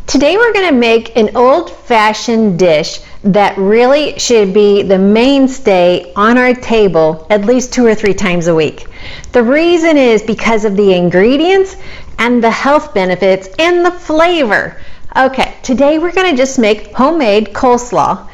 Today we're going to make an old-fashioned dish that really should be the mainstay on our table at least 2 or 3 times a week. The reason is because of the ingredients and the health benefits and the flavor. Okay, today we're going to just make homemade coleslaw.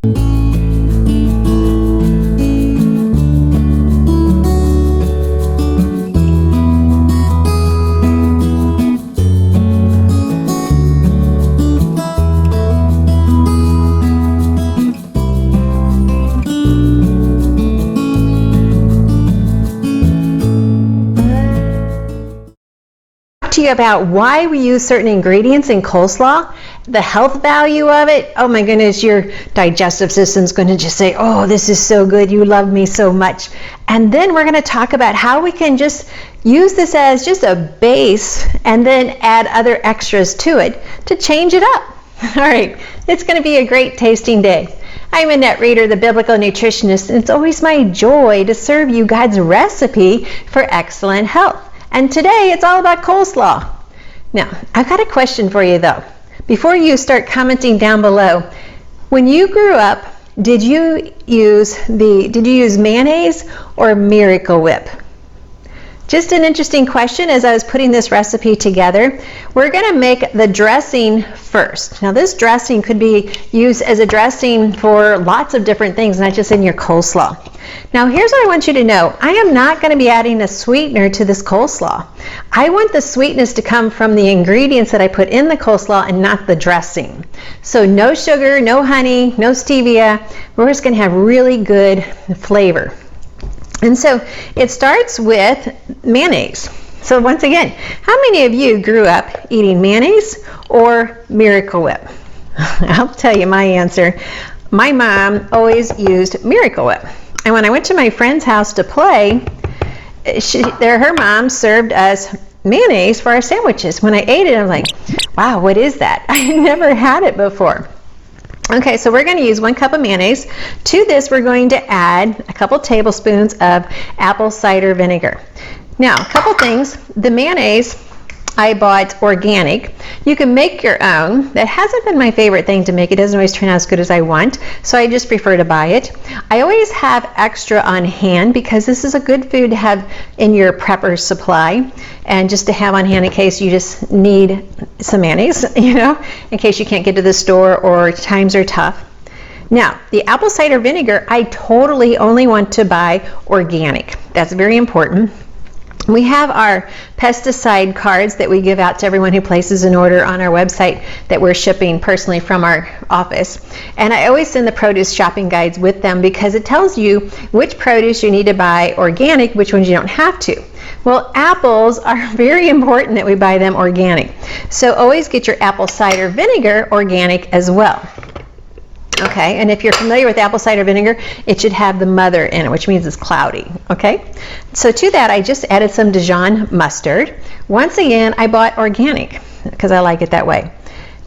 To you about why we use certain ingredients in coleslaw, the health value of it. Oh my goodness, your digestive system's going to just say, oh, this is so good, you love me so much. And then we're going to talk about how we can just use this as just a base and then add other extras to it to change it up. All right, it's going to be a great tasting day. I'm Annette Reeder, the Biblical Nutritionist, and it's always my joy to serve you God's recipe for excellent health. And today it's all about coleslaw. Now, I've got a question for you though. Before you start commenting down below, when you grew up, did you use mayonnaise or Miracle Whip? Just an interesting question as I was putting this recipe together. We're going to make the dressing first. Now this dressing could be used as a dressing for lots of different things, not just in your coleslaw. Now here's what I want you to know. I am not going to be adding a sweetener to this coleslaw. I want the sweetness to come from the ingredients that I put in the coleslaw and not the dressing. So no sugar, no honey, no stevia. We're just going to have really good flavor. And so it starts with mayonnaise. So once again, how many of you grew up eating mayonnaise or Miracle Whip? I'll tell you my answer. My mom always used Miracle Whip. And when I went to my friend's house to play, her mom served us mayonnaise for our sandwiches. When I ate it, I was like, wow, what is that? I had never had it before. Okay, so we're going to use 1 cup of mayonnaise. To this, we're going to add a couple tablespoons of apple cider vinegar. Now, a couple things. The mayonnaise I bought organic. You can make your own. That hasn't been my favorite thing to make. It doesn't always turn out as good as I want, so I just prefer to buy it. I always have extra on hand because this is a good food to have in your prepper supply and just to have on hand in case you just need some mayonnaise, in case you can't get to the store or times are tough. Now, the apple cider vinegar, I totally only want to buy organic. That's very important. We have our pesticide cards that we give out to everyone who places an order on our website that we're shipping personally from our office. And I always send the produce shopping guides with them because it tells you which produce you need to buy organic, which ones you don't have to. Well, apples are very important that we buy them organic. So always get your apple cider vinegar organic as well. Okay, and if you're familiar with apple cider vinegar, it should have the mother in it, which means it's cloudy. Okay, so to that I just added some Dijon mustard. Once again, I bought organic because I like it that way.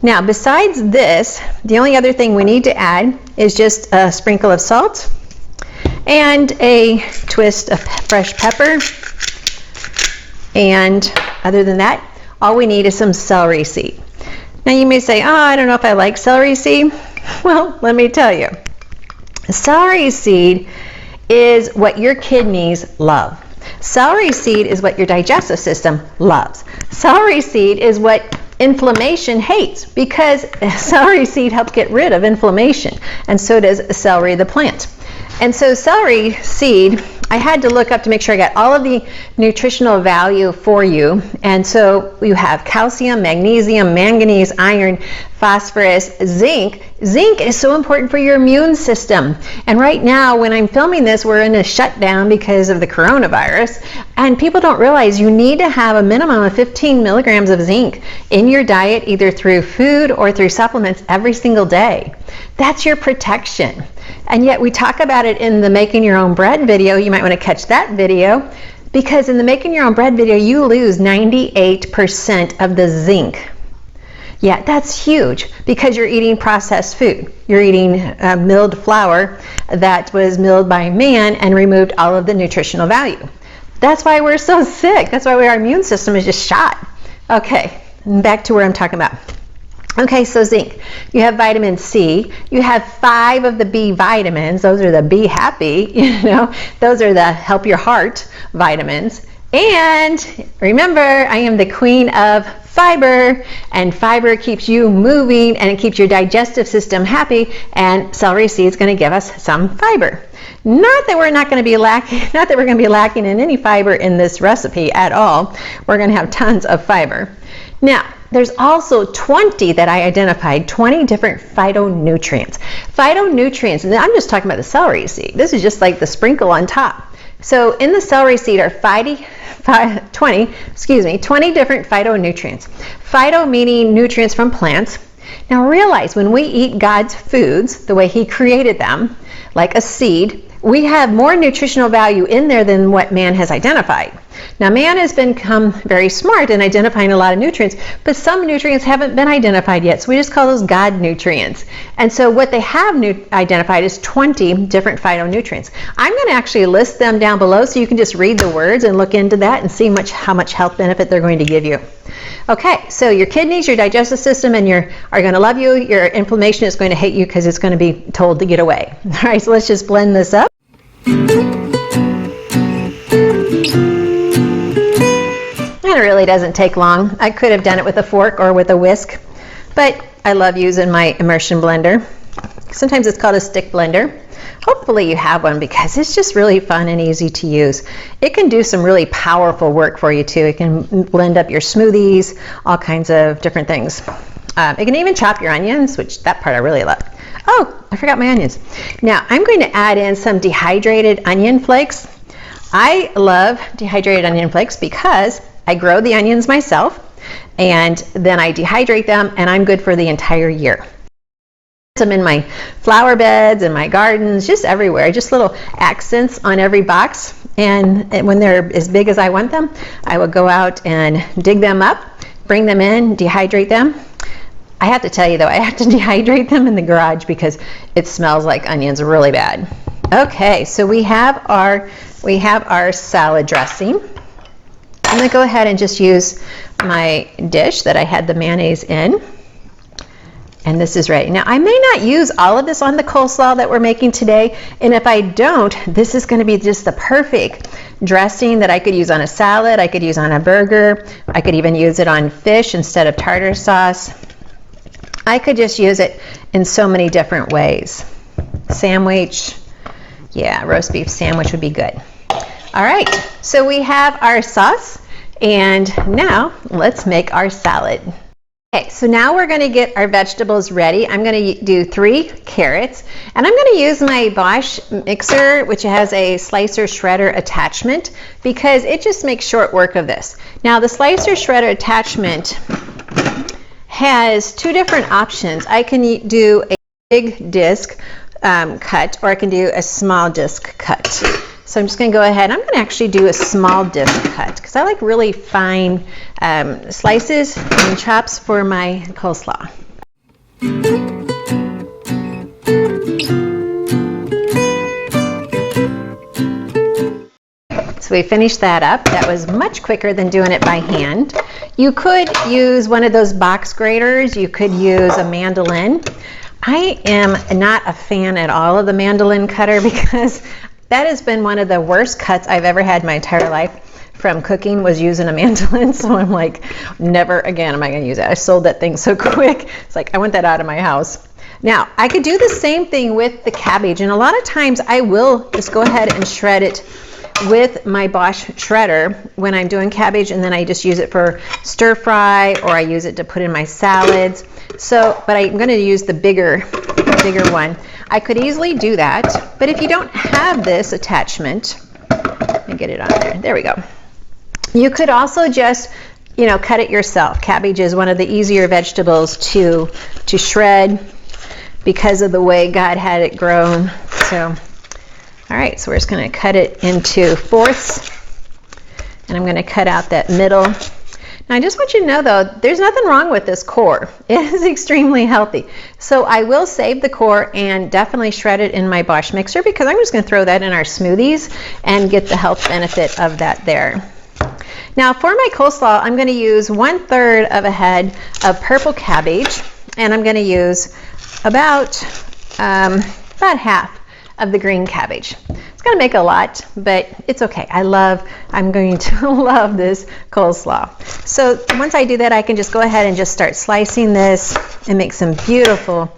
Now, besides this, the only other thing we need to add is just a sprinkle of salt and a twist of fresh pepper. And other than that, all we need is some celery seed. Now you may say, oh, I don't know if I like celery seed. Well, let me tell you. Celery seed is what your kidneys love. Celery seed is what your digestive system loves. Celery seed is what inflammation hates because celery seed helps get rid of inflammation, and so does celery the plant. And so celery seed, I had to look up to make sure I got all of the nutritional value for you. And so you have calcium, magnesium, manganese, iron, phosphorus, zinc. Zinc is so important for your immune system. And right now, when I'm filming this, we're in a shutdown because of the coronavirus. And people don't realize you need to have a minimum of 15 milligrams of zinc in your diet, either through food or through supplements every single day. That's your protection. And yet we talk about it in the Making Your Own Bread video. You might want to catch that video because in the Making Your Own Bread video, you lose 98% of the zinc. Yeah, that's huge because you're eating processed food. You're eating milled flour that was milled by man and removed all of the nutritional value. That's why we're so sick. That's why our immune system is just shot. Okay, back to where I'm talking about. Okay, so zinc. You have vitamin C. You have 5 of the B vitamins. Those are the Be Happy, Those are the help your heart vitamins. And remember, I am the queen of fiber, and fiber keeps you moving and it keeps your digestive system happy, and celery seed is going to give us some fiber. Not that we're going to be lacking in any fiber in this recipe at all. We're going to have tons of fiber. Now, there's also 20 that I identified, 20 different phytonutrients. Phytonutrients, and I'm just talking about the celery seed. This is just like the sprinkle on top. So in the celery seed are 20 different phytonutrients. Phyto meaning nutrients from plants. Now realize when we eat God's foods the way He created them, like a seed, we have more nutritional value in there than what man has identified. Now man has become very smart in identifying a lot of nutrients, but some nutrients haven't been identified yet, so we just call those God nutrients. And so what they have identified is 20 different phytonutrients. I'm going to actually list them down below so you can just read the words and look into that and see how much health benefit they're going to give you. Okay, so your kidneys, your digestive system, and are going to love you. Your inflammation is going to hate you because it's going to be told to get away. All right, so let's just blend this up. It really doesn't take long. I could have done it with a fork or with a whisk, but I love using my immersion blender. Sometimes it's called a stick blender. Hopefully you have one because it's just really fun and easy to use. It can do some really powerful work for you too. It can blend up your smoothies, all kinds of different things. It can even chop your onions, which that part I really love. Oh, I forgot my onions. Now I'm going to add in some dehydrated onion flakes. I love dehydrated onion flakes because I grow the onions myself, and then I dehydrate them, and I'm good for the entire year. I'm in my flower beds and my gardens, just everywhere, just little accents on every box. And when they're as big as I want them, I will go out and dig them up, bring them in, dehydrate them. I have to tell you though, I have to dehydrate them in the garage because it smells like onions really bad. Okay, so we have our salad dressing. I'm going to go ahead and just use my dish that I had the mayonnaise in. And this is ready. Now, I may not use all of this on the coleslaw that we're making today. And if I don't, this is going to be just the perfect dressing that I could use on a salad. I could use on a burger. I could even use it on fish instead of tartar sauce. I could just use it in so many different ways. Sandwich. Yeah, roast beef sandwich would be good. All right, so we have our sauce, and now let's make our salad. Okay, so now we're going to get our vegetables ready. I'm going to do 3 carrots, and I'm going to use my Bosch mixer, which has a slicer shredder attachment, because it just makes short work of this. Now, the slicer shredder attachment has 2 different options. I can do a big disc cut, or I can do a small disc cut. So I'm just going to go ahead. I'm going to actually do a small disc cut because I like really fine slices and chops for my coleslaw. So we finished that up. That was much quicker than doing it by hand. You could use one of those box graters. You could use a mandolin. I am not a fan at all of the mandolin cutter because that has been one of the worst cuts I've ever had in my entire life from cooking, was using a mandolin. So I'm like, never again am I going to use it. I sold that thing so quick. It's like, I want that out of my house. Now, I could do the same thing with the cabbage, and a lot of times I will just go ahead and shred it with my Bosch shredder when I'm doing cabbage, and then I just use it for stir fry, or I use it to put in my salads. So, but I'm going to use the bigger one. I could easily do that, but if you don't have this attachment, let me get it on there. There we go. You could also just, cut it yourself. Cabbage is one of the easier vegetables to shred because of the way God had it grown. So, all right, so we're just going to cut it into fourths, and I'm going to cut out that middle. Now, I just want you to know, though, there's nothing wrong with this core. It is extremely healthy. So I will save the core and definitely shred it in my Bosch mixer because I'm just going to throw that in our smoothies and get the health benefit of that there. Now, for my coleslaw, I'm going to use 1/3 of a head of purple cabbage. and I'm going to use about half of the green cabbage. It's going to make a lot, but it's okay. I'm going to love this coleslaw. So once I do that, I can just go ahead and just start slicing this and make some beautiful,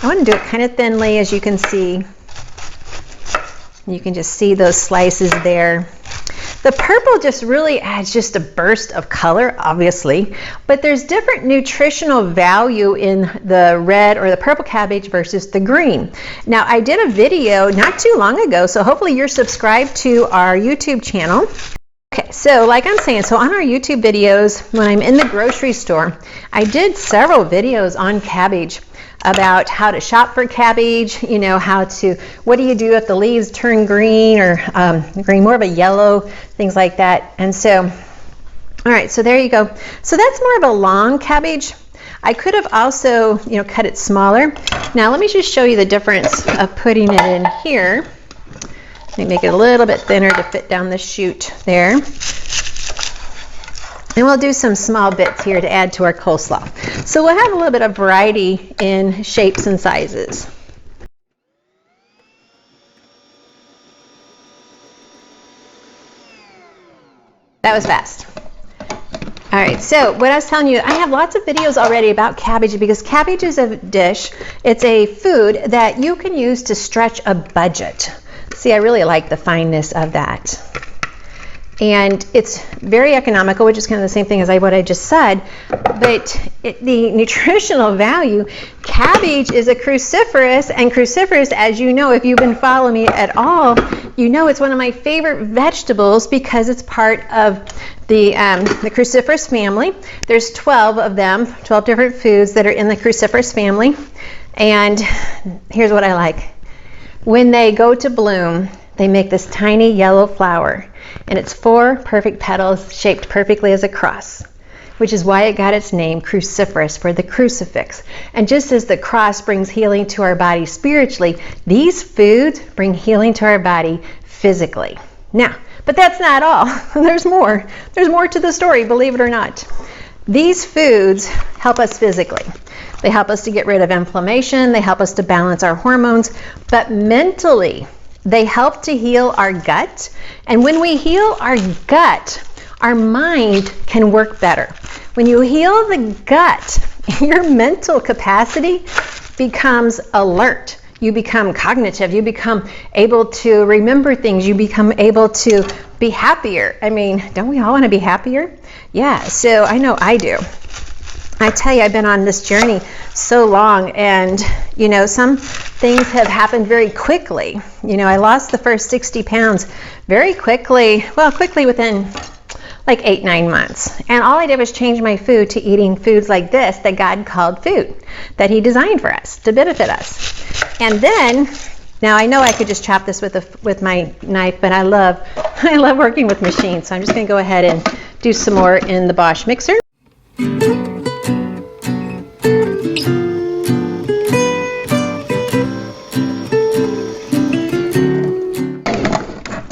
I want to do it kind of thinly, as you can see. You can just see those slices there. The purple just really adds just a burst of color, obviously, but there's different nutritional value in the red or the purple cabbage versus the green. Now, I did a video not too long ago, so hopefully you're subscribed to our YouTube channel. Okay, so like I'm saying, so on our YouTube videos, when I'm in the grocery store, I did several videos on cabbage, about how to shop for cabbage, you know, what do you do if the leaves turn green or green, more of a yellow, things like that. And so, all right, so there you go. So that's more of a long cabbage. I could have also, you know, cut it smaller. Now let me just show you the difference of putting it in here. Let me make it a little bit thinner to fit down the chute there. And we'll do some small bits here to add to our coleslaw. So we'll have a little bit of variety in shapes and sizes. That was fast. All right, so what I was telling you, I have lots of videos already about cabbage because cabbage is a dish. It's a food that you can use to stretch a budget. See, I really like the fineness of that. And it's very economical, which is kind of the same thing as what I just said, but the nutritional value, cabbage is a cruciferous, and cruciferous, as you know, if you've been following me at all, you know it's one of my favorite vegetables because it's part of the cruciferous family. There's 12 of them, 12 different foods that are in the cruciferous family, and here's what I like. When they go to bloom, they make this tiny yellow flower, and it's 4 perfect petals shaped perfectly as a cross, which is why it got its name, cruciferous, for the crucifix. And just as the cross brings healing to our body spiritually, these foods bring healing to our body physically. Now, but that's not all. There's more. There's more to the story, believe it or not. These foods help us physically. They help us to get rid of inflammation. They help us to balance our hormones. But mentally, they help to heal our gut. And when we heal our gut, our mind can work better. When you heal the gut, your mental capacity becomes alert. You become cognitive. You become able to remember things. You become able to be happier. I mean, don't we all want to be happier? Yeah, so I know I do. I tell you, I've been on this journey so long, and you know, some things have happened very quickly. You know, I lost the first 60 pounds very quickly, well, quickly within like 8-9 months. And all I did was change my food to eating foods like this that God called food, that He designed for us to benefit us. And then, now I know I could just chop this with my knife, but I love working with machines. So I'm just going to go ahead and do some more in the Bosch mixer.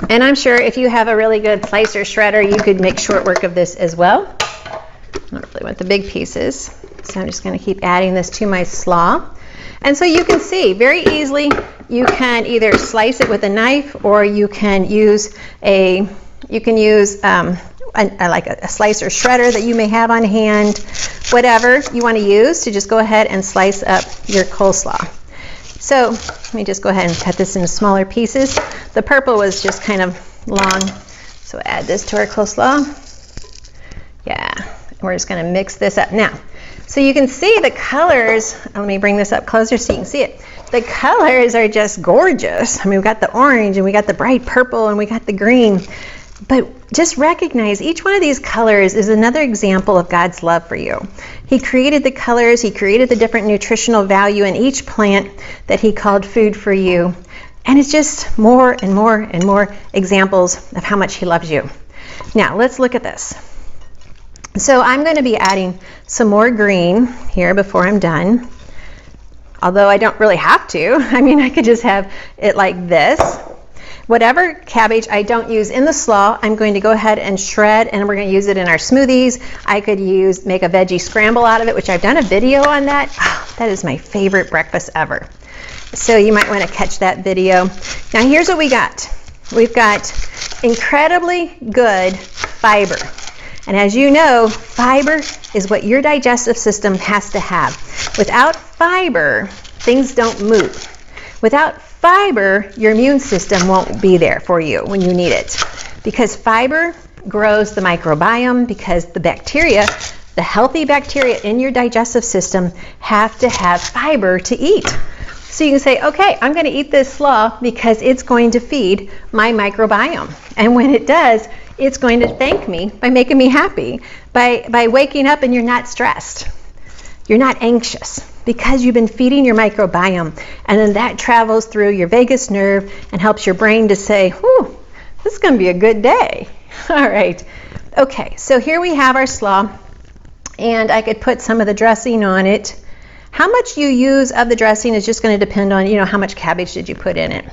And I'm sure if you have a really good slicer shredder, you could make short work of this as well. I don't really want the big pieces, so I'm just going to keep adding this to my slaw. And so you can see very easily, you can either slice it with a knife, or you can use like a slicer shredder that you may have on hand, whatever you want to use to just go ahead and slice up your coleslaw. So let me just go ahead and cut this into smaller pieces. The purple was just kind of long, so add this to our coleslaw. Yeah, we're just going to mix this up now. So you can see the colors. Let me bring this up closer so you can see it. The colors are just gorgeous. I mean, we've got the orange, and we got the bright purple, and we got the green. But just recognize each one of these colors is another example of God's love for you. He created the colors, He created the different nutritional value in each plant that He called food for you. And it's just more and more and more examples of how much He loves you. Now, let's look at this. So I'm going to be adding some more green here before I'm done. Although I don't really have to. I mean, I could just have it like this. Whatever cabbage I don't use in the slaw, I'm going to go ahead and shred, and we're going to use it in our smoothies. I could make a veggie scramble out of it, which I've done a video on that. Oh, That is my favorite breakfast ever. So you might want to catch that video. Now here's what we got. We've got incredibly good fiber. And as you know, fiber is what your digestive system has to have. Without fiber, things don't move. Without fiber, your immune system won't be there for you when you need it. Because fiber grows the microbiome, because the bacteria, the healthy bacteria in your digestive system have to have fiber to eat. So you can say, okay, I'm going to eat this slaw because it's going to feed my microbiome. And when it does, it's going to thank me by making me happy, by waking up and you're not stressed. You're not anxious because you've been feeding your microbiome. And then that travels through your vagus nerve and helps your brain to say, whew, this is going to be a good day. All right. Okay, so here we have our slaw. And I could put some of the dressing on it. How much you use of the dressing is just going to depend on, how much cabbage did you put in it.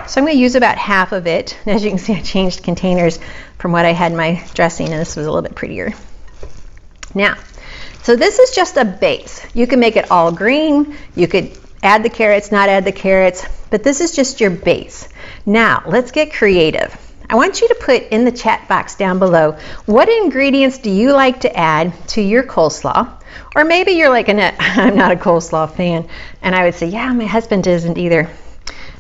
So I'm going to use about half of it. And as you can see, I changed containers from what I had in my dressing, and this was a little bit prettier. Now, so this is just a base. You can make it all green. You could add the carrots, not add the carrots, but this is just your base. Now, let's get creative. I want you to put in the chat box down below, what ingredients do you like to add to your coleslaw? Or maybe you're like, I'm not a coleslaw fan. And I would say, yeah, my husband isn't either.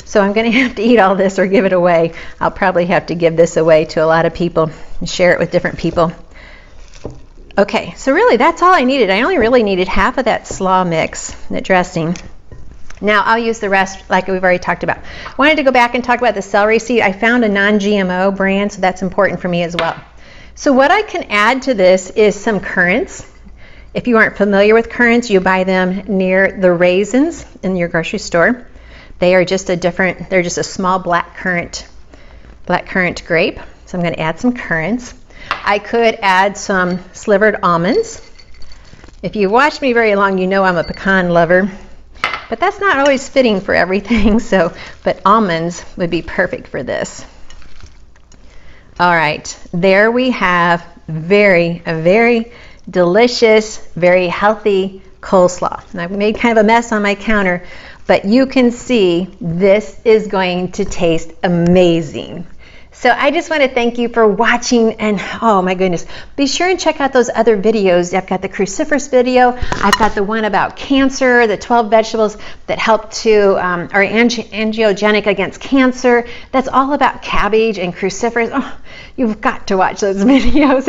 So I'm going to have to eat all this or give it away. I'll probably have to give this away to a lot of people and share it with different people. Okay, so really that's all I needed. I only really needed half of that slaw mix, that dressing. Now I'll use the rest like we've already talked about. I wanted to go back and talk about the celery seed. I found a non-GMO brand, so that's important for me as well. So what I can add to this is some currants. If you aren't familiar with currants, you buy them near the raisins in your grocery store. They are just they're just a small black currant grape. So I'm going to add some currants. I could add some slivered almonds. If you watch me very long, you know I'm a pecan lover. But that's not always fitting for everything, but almonds would be perfect for this. All right, there we have a very delicious, very healthy coleslaw. And I've made kind of a mess on my counter, but you can see this is going to taste amazing. So I just want to thank you for watching, and oh my goodness, be sure and check out those other videos. I've got the cruciferous video. I've got the one about cancer, the 12 vegetables that help to, are angiogenic against cancer. That's all about cabbage and cruciferous. Oh, you've got to watch those videos.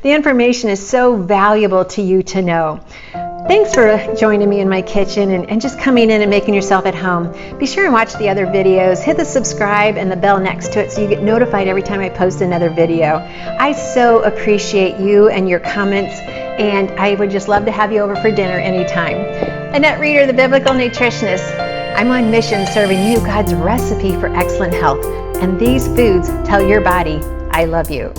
The information is so valuable to you to know. Thanks for joining me in my kitchen and just coming in and making yourself at home. Be sure and watch the other videos. Hit the subscribe and the bell next to it so you get notified every time I post another video. I so appreciate you and your comments, and I would just love to have you over for dinner anytime. Annette Reeder, the Biblical Nutritionist. I'm on mission serving you God's recipe for excellent health, and these foods tell your body, I love you.